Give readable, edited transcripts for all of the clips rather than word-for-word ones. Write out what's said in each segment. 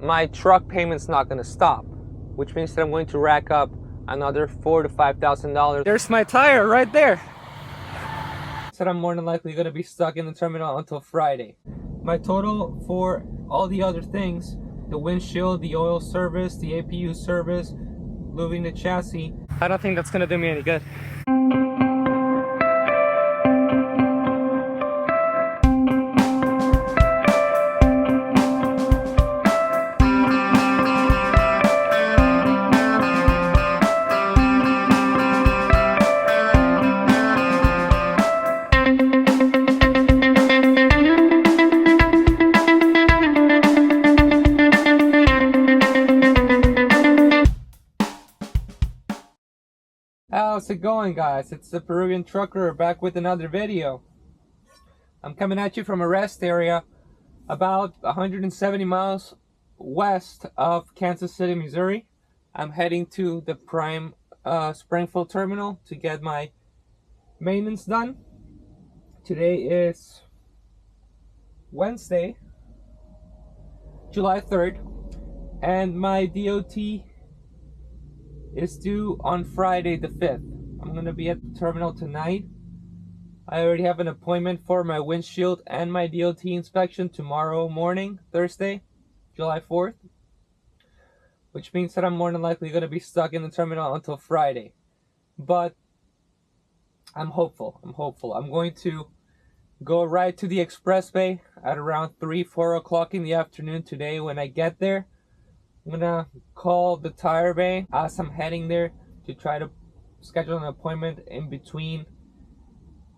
my truck payment's not going to stop, which means that I'm going to rack up another $4,000 to $5,000. There's my tire right there. Said I'm more than likely going to be stuck in the terminal until Friday. My total for all the other things, the windshield, the oil service, the APU service, moving the chassis, I don't think that's going to do me any good. How's it going, guys? It's the Peruvian Trucker back with another video. I'm coming at you from a rest area about 170 miles west of Kansas City, Missouri. I'm heading to the Prime Springfield terminal to get my maintenance done. Today is Wednesday, July 3rd, and my DOT is due on Friday the 5th. I'm going to be at the terminal tonight. I already have an appointment for my windshield and my DOT inspection tomorrow morning, Thursday, July 4th. Which means that I'm more than likely going to be stuck in the terminal until Friday. But I'm hopeful. I'm going to go right to the expressway at around 4 o'clock in the afternoon today. When I get there, I'm gonna call the tire bay as I'm heading there to try to schedule an appointment in between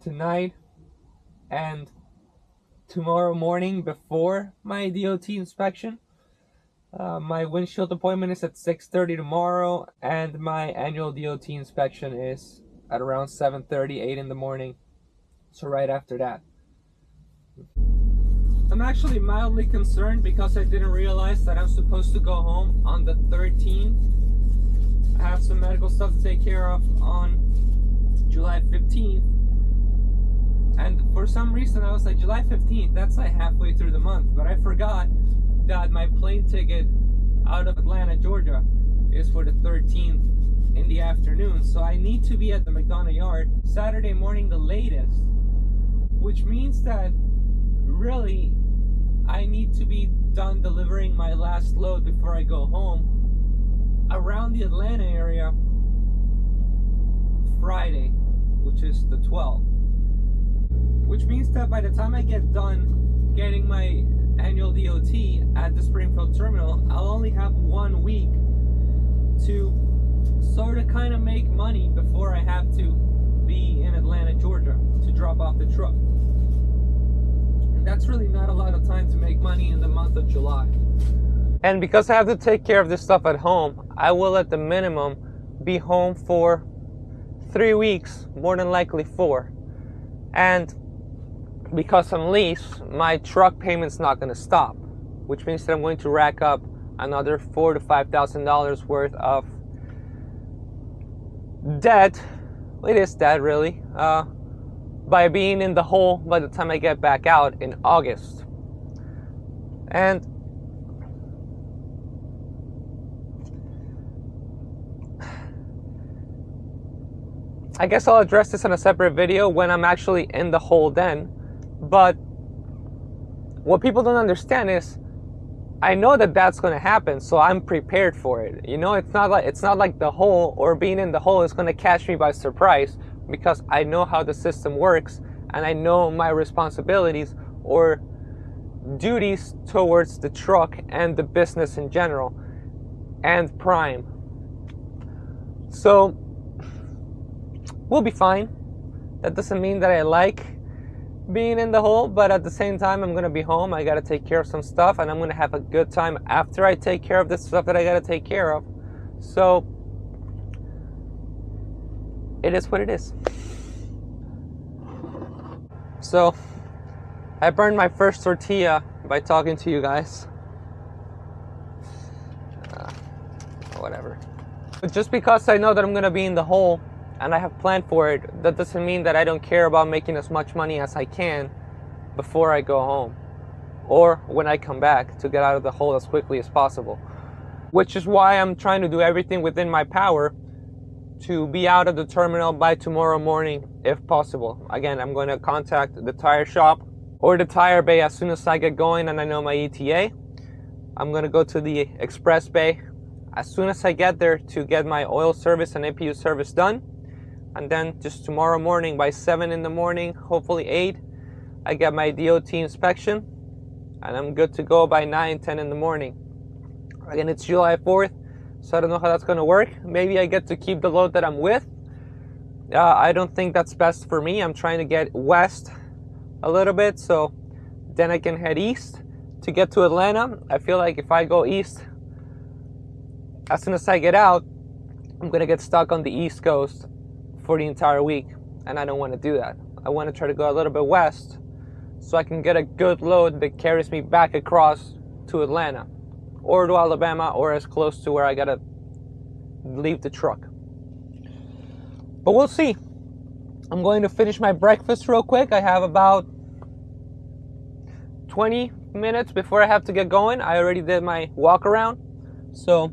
tonight and tomorrow morning before my DOT inspection. My windshield appointment is at 6:30 tomorrow, and my annual DOT inspection is at around 7:30, 8 in the morning. So right after that. I'm actually mildly concerned because I didn't realize that I'm supposed to go home on the 13th. I have some medical stuff to take care of on July 15th. And for some reason I was like, July 15th, that's like halfway through the month. But I forgot that my plane ticket out of Atlanta, Georgia is for the 13th in the afternoon. So I need to be at the McDonough yard Saturday morning the latest. Which means that really I need to be done delivering my last load before I go home around the Atlanta area Friday, which is the 12th. Which means that by the time I get done getting my annual DOT at the Springfield terminal, I'll only have 1 week to sort of kind of make money before I have to be in Atlanta, Georgia to drop off the truck. That's really not a lot of time to make money in the month of July. And because I have to take care of this stuff at home, I will at the minimum be home for 3 weeks, more than likely 4. And because I'm Lease, my truck payment's not going to stop, which means that I'm going to rack up another $4,000 to $5,000 worth of debt. It is debt, really. By being in the hole by the time I get back out in August. And I guess I'll address this in a separate video when I'm actually in the hole then. But what people don't understand is I know that that's going to happen, so I'm prepared for it. You know, it's not like the hole or being in the hole is going to catch me by surprise, because I know how the system works and I know my responsibilities or duties towards the truck and the business in general and Prime. So we'll be fine. That doesn't mean that I like being in the hole, but at the same time I'm gonna be home. I gotta take care of some stuff and I'm gonna have a good time after I take care of this stuff that I gotta take care of. So it is what it is. So I burned my first tortilla by talking to you guys. Whatever. But just because I know that I'm gonna be in the hole and I have planned for it, that doesn't mean that I don't care about making as much money as I can before I go home. or when I come back, to get out of the hole as quickly as possible. Which is why I'm trying to do everything within my power to be out of the terminal by tomorrow morning if possible. Again, I'm going to contact the tire shop or the tire bay as soon as I get going and I know my ETA. I'm going to go to the express bay as soon as I get there to get my oil service and APU service done. And then just tomorrow morning by 7 in the morning, hopefully 8, I get my DOT inspection and I'm good to go by 9, 10 in the morning. Again, it's July 4th, so I don't know how that's going to work. Maybe I get to keep the load that I'm with. I don't think that's best for me. I'm trying to get west a little bit, so then I can head east to get to Atlanta. I feel like if I go east, as soon as I get out, I'm going to get stuck on the East Coast for the entire week, and I don't want to do that. I want to try to go a little bit west so I can get a good load that carries me back across to Atlanta or to Alabama or as close to where I gotta leave the truck. But we'll see. I'm going to finish my breakfast real quick. I have about 20 minutes before I have to get going. I already did my walk around, so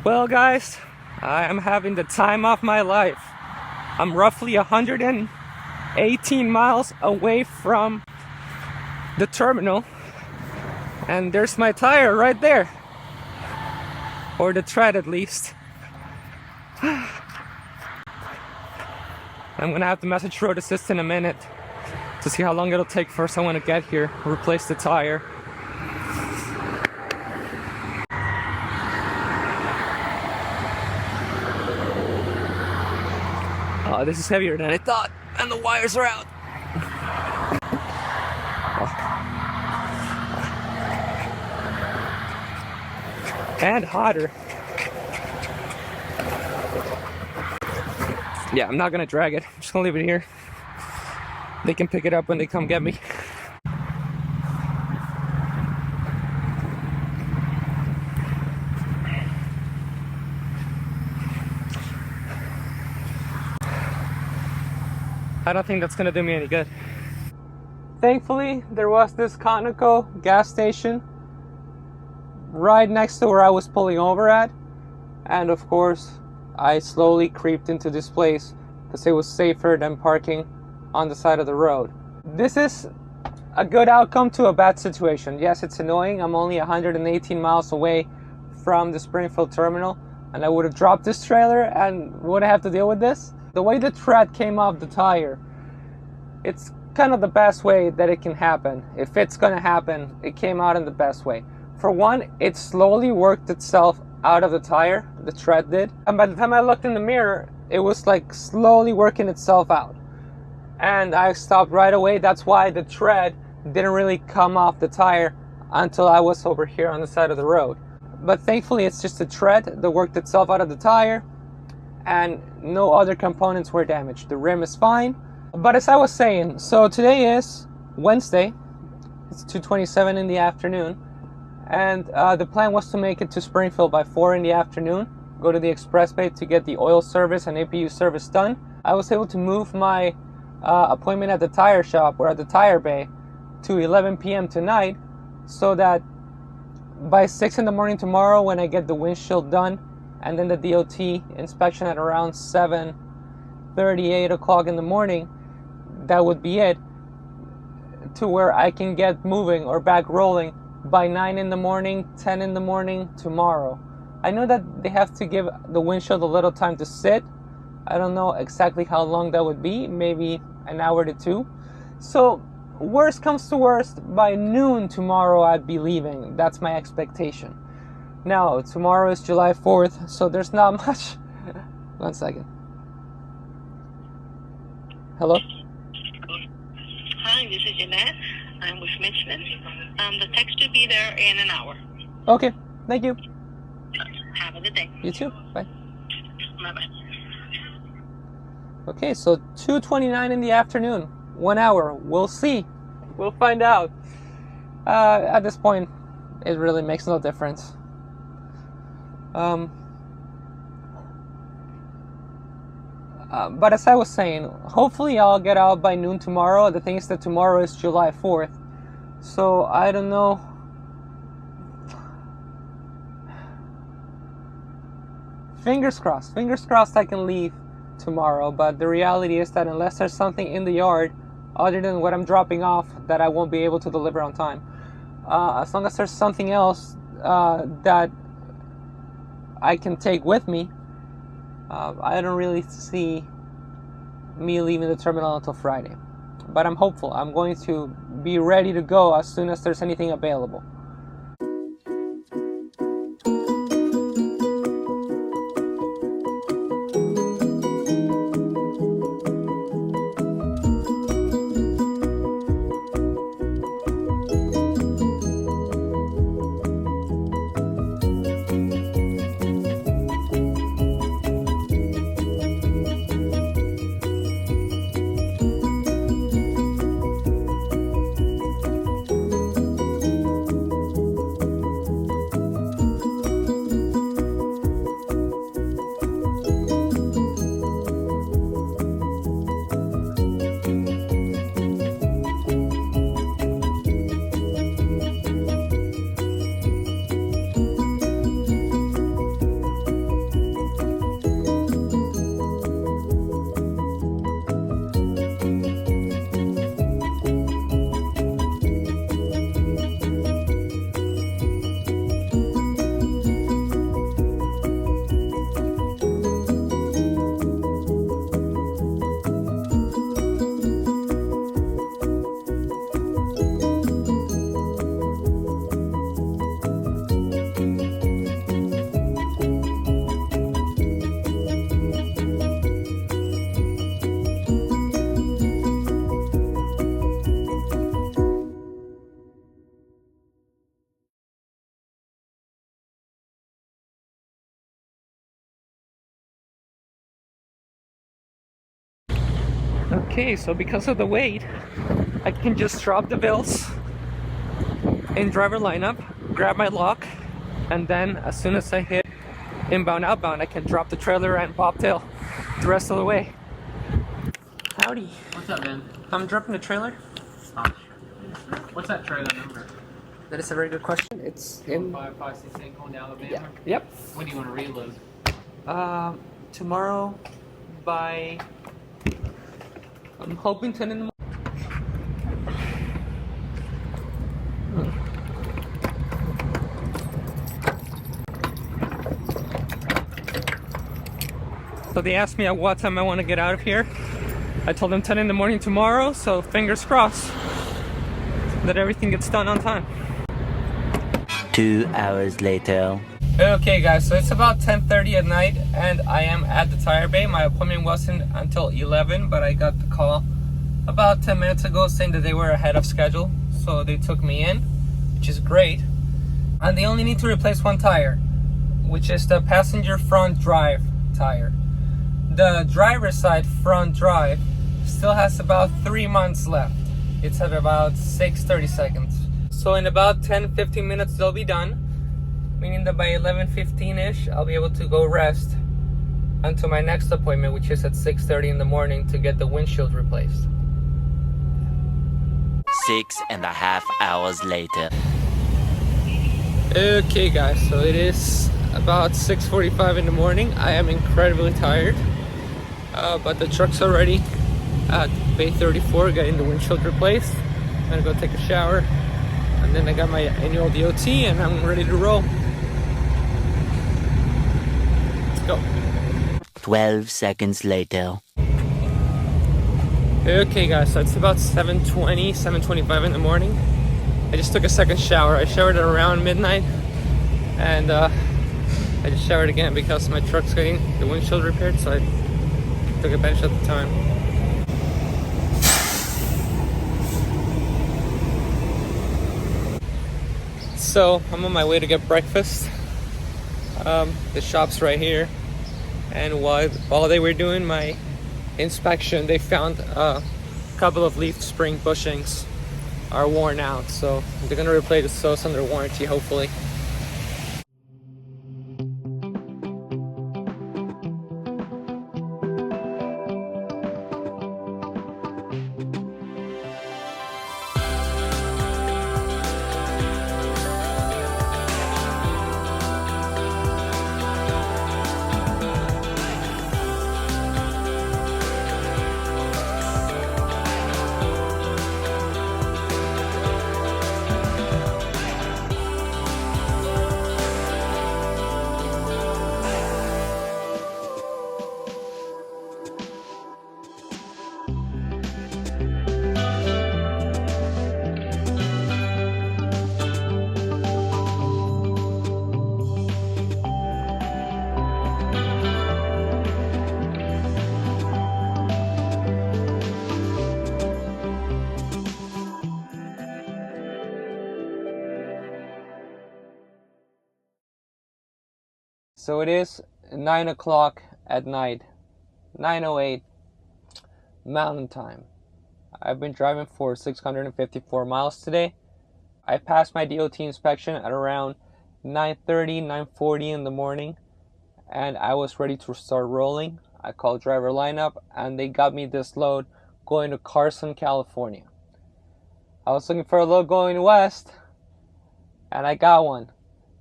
well, guys, I am having the time of my life. I'm roughly 118 miles away from the terminal, and there's my tire right there, or the tread at least. I'm gonna have to message Road Assist in a minute to see how long it'll take for someone to get here, replace the tire. Oh, this is heavier than I thought, and the wires are out. And hotter. Yeah, I'm not gonna drag it. I'm just gonna leave it here. They can pick it up when they come get me. I don't think that's gonna do me any good. Thankfully, there was this Conoco gas station right next to where I was pulling over at. And of course, I slowly creeped into this place because it was safer than parking on the side of the road. This is a good outcome to a bad situation. Yes, it's annoying. I'm only 118 miles away from the Springfield terminal, and I would have dropped this trailer and wouldn't have to deal with this. The way the tread came off the tire, it's kind of the best way that it can happen. If it's gonna happen, it came out in the best way. For one, it slowly worked itself out of the tire, the tread did. And by the time I looked in the mirror, it was like slowly working itself out. And I stopped right away. That's why the tread didn't really come off the tire until I was over here on the side of the road. But thankfully, it's just a tread that worked itself out of the tire, and no other components were damaged. The rim is fine. But as I was saying, so today is Wednesday. It's 2:27 in the afternoon, and the plan was to make it to Springfield by 4 in the afternoon, go to the express bay to get the oil service and APU service done. I was able to move my appointment at the tire shop or at the tire bay to 11 p.m. tonight, so that by 6 in the morning tomorrow, when I get the windshield done and then the DOT inspection at around 7:30, 8 o'clock in the morning, that would be it, to where I can get moving or back rolling by 9 in the morning, 10 in the morning tomorrow. I know that they have to give the windshield a little time to sit I don't know exactly how long that would be, maybe an hour to 2. So worst comes to worst, by noon tomorrow I'd be leaving. That's my expectation. Now, tomorrow is July 4th, so there's not much. 1 second. Hello? Hi, this is Jeanette. I'm with Michelin. The text will be there in an hour. Okay, thank you. Have a good day. You too. Bye. Bye-bye. Okay, so 2:29 in the afternoon. 1 hour. We'll see. We'll find out. At this point, it really makes no difference. But as I was saying, hopefully I'll get out by noon tomorrow. The thing is that tomorrow is July 4th. So I don't know. Fingers crossed I can leave tomorrow, but the reality is that unless there's something in the yard other than what I'm dropping off that I won't be able to deliver on time, as long as there's something else that I can take with me, I don't really see me leaving the terminal until Friday. But I'm hopeful. I'm going to be ready to go as soon as there's anything available. Okay, so because of the wait, I can just drop the bills in driver lineup, grab my lock, and then as soon as I hit inbound, outbound, I can drop the trailer and bobtail the rest of the way. Howdy. What's up, man? I'm dropping the trailer. Oh, sure. What's that trailer number? That is a very good question. It's in 5568 Cone, Alabama? Yeah. Yep. When do you want to reload? Tomorrow by, I'm hoping 10 in the morning. So they asked me at what time I want to get out of here. I told them 10 in the morning tomorrow, so fingers crossed that everything gets done on time. 2 hours later. Okay guys, so it's about 10:30 at night and I am at the tire bay. My appointment wasn't until 11, but I got the call about 10 minutes ago saying that they were ahead of schedule. So they took me in, which is great. And they only need to replace one tire, which is the passenger front drive tire. The driver's side front drive still has about 3 months left. It's at about 6:30 seconds. So in about 10-15 minutes they'll be done, meaning that by 11:15ish I'll be able to go rest until my next appointment, which is at 6:30 in the morning to get the windshield replaced. 6.5 hours later. Okay guys, so it is about 6:45 in the morning. I am incredibly tired, but the truck's already at Bay 34 getting the windshield replaced. I'm gonna go take a shower, and then I got my annual DOT and I'm ready to roll. Let's go. 12 seconds later. Okay guys, so it's about 7:20, 7:25 in the morning. I just took a second shower. I showered at around midnight, and I just showered again because my truck's getting the windshield repaired, so I took advantage of the time. So I'm on my way to get breakfast. The shop's right here, and while they were doing my inspection, they found a couple of leaf spring bushings are worn out, so they're gonna replace those under warranty, hopefully. So it is 9 o'clock at night, 9:08 Mountain Time. I've been driving for 654 miles today. I passed my DOT inspection at around 9:30, 9:40 in the morning, and I was ready to start rolling. I called driver lineup, and they got me this load going to Carson, California. I was looking for a load going west, and I got one.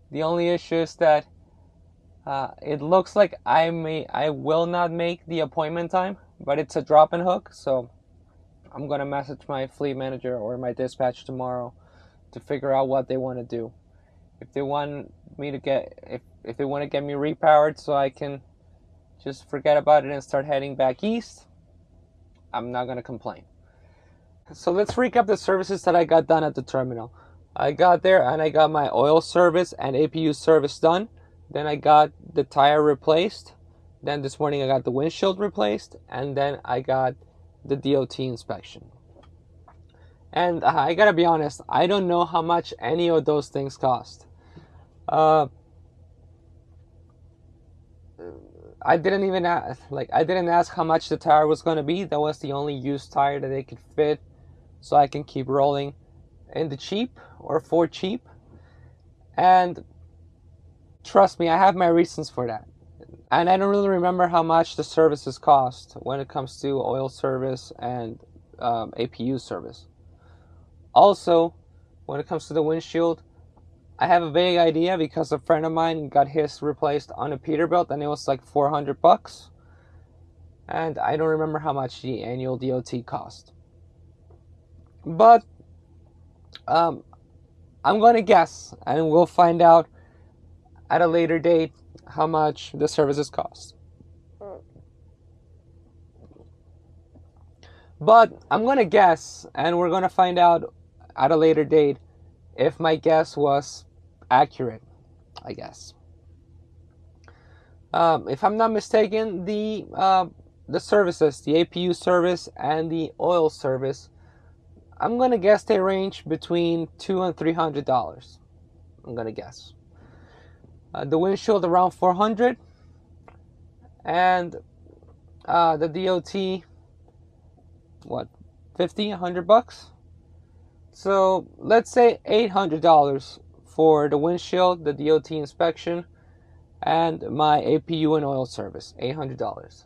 The only issue is that it looks like I will not make the appointment time, but it's a drop and hook, so I'm gonna message my fleet manager or my dispatch tomorrow to figure out what they want to do. If they want me to if they want to get me repowered so I can just forget about it and start heading back east, I'm not gonna complain. So let's recap the services that I got done at the terminal. I got there and I got my oil service and APU service done. Then I got the tire replaced. Then this morning I got the windshield replaced. And then I got the DOT inspection. And I gotta be honest, I don't know how much any of those things cost. I didn't ask how much the tire was gonna be. That was the only used tire that they could fit, so I can keep rolling in the cheap or for cheap. And trust me, I have my reasons for that. And I don't really remember how much the services cost when it comes to oil service and APU service. Also, when it comes to the windshield, I have a vague idea because a friend of mine got his replaced on a Peterbilt and it was like $400. And I don't remember how much the annual DOT cost. But I'm going to guess, and we'll find out at a later date how much the services cost. But I'm going to guess, and we're going to find out at a later date if my guess was accurate, I guess. If I'm not mistaken, the services, the APU service and the oil service, I'm going to guess they range between $200 and $300. I'm going to guess. The windshield around $400, and the DOT, what, $50, $100? So let's say $800 for the windshield, the DOT inspection, and my APU and oil service, $800.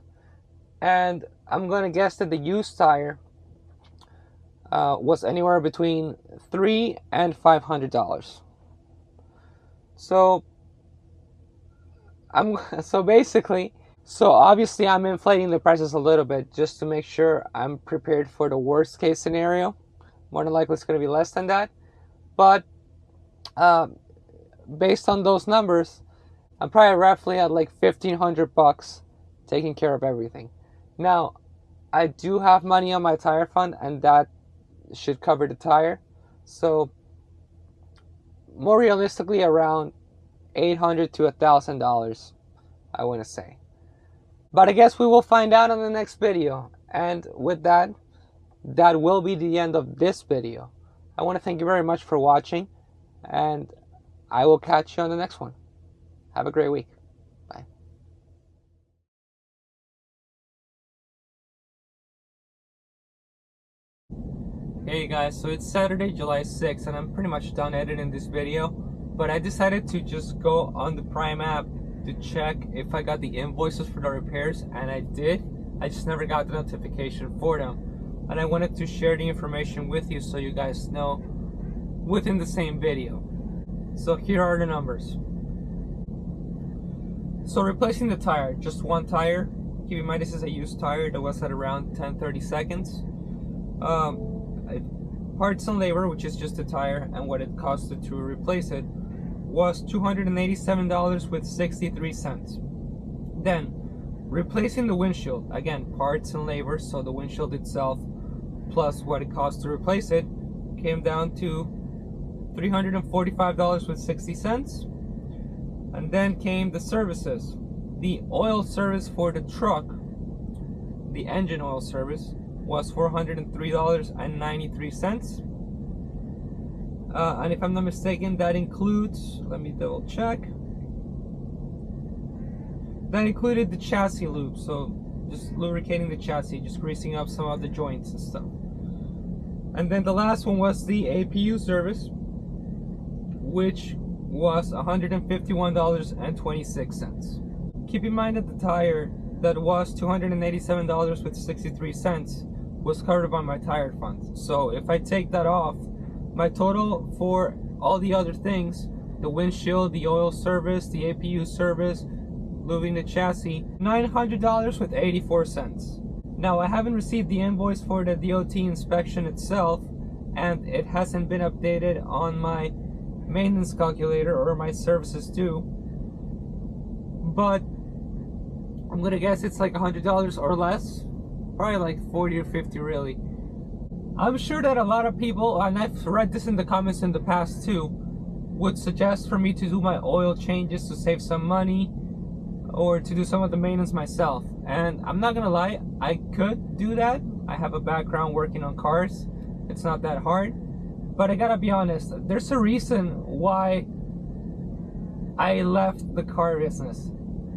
And I'm gonna guess that the used tire was anywhere between $300 and $500. So obviously I'm inflating the prices a little bit just to make sure I'm prepared for the worst case scenario. More than likely it's going to be less than that. But based on those numbers, I'm probably roughly at like $1,500 taking care of everything. Now, I do have money on my tire fund, and that should cover the tire. So, more realistically, around $800 to $1,000, I want to say. But I guess we will find out on the next video. And with that, that will be the end of this video. I want to thank you very much for watching, and I will catch you on the next one. Have a great week. Bye. Hey guys, so it's Saturday, July 6th, and I'm pretty much done editing this video, but I decided to just go on the Prime app to check if I got the invoices for the repairs, and I did. I just never got the notification for them, and I wanted to share the information with you so you guys know within the same video. So here are the numbers. So replacing the tire, just one tire. Keep in mind this is a used tire that was at around 10-30 seconds. Parts and labor, which is just the tire, and what it costed to replace it, was $287.63. Then, replacing the windshield, again, parts and labor, so the windshield itself plus what it cost to replace it, came down to $345.60. And then came the services. The oil service for the truck, the engine oil service, was $403.93. And if I'm not mistaken, that includes, let me double check, that included the chassis lube, so just lubricating the chassis, just greasing up some of the joints and stuff. And then the last one was the APU service, which was $151.26. Keep in mind that the tire that was $287.63 was covered by my tire fund. So if I take that off, my total for all the other things, the windshield, the oil service, the APU service, lubing the chassis, $900.84. Now, I haven't received the invoice for the DOT inspection itself, and it hasn't been updated on my maintenance calculator or my services due, but I'm gonna guess it's like $100 or less, probably like 40 or 50 really. I'm sure that a lot of people, and I've read this in the comments in the past too, would suggest for me to do my oil changes to save some money, or to do some of the maintenance myself. And I'm not gonna lie, I could do that. I have a background working on cars. It's not that hard. But I gotta be honest, there's a reason why I left the car business.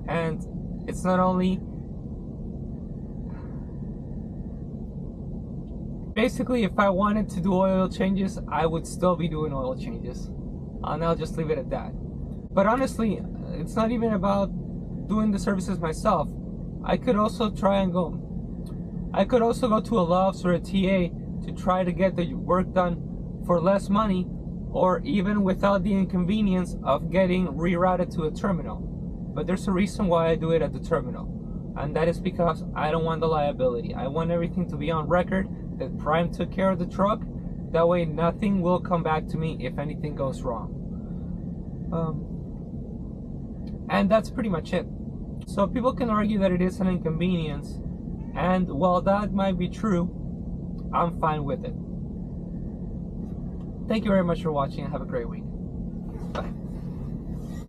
And it's not only... Basically, if I wanted to do oil changes, I would still be doing oil changes. And I'll just leave it at that. But honestly, it's not even about doing the services myself. I could also go to a Love's or a TA to try to get the work done for less money, or even without the inconvenience of getting rerouted to a terminal. But there's a reason why I do it at the terminal, and that is because I don't want the liability. I want everything to be on record that Prime took care of the truck. That way nothing will come back to me if anything goes wrong. And that's pretty much it. So people can argue that it is an inconvenience, and while that might be true, I'm fine with it. Thank you very much for watching, and have a great week. Bye.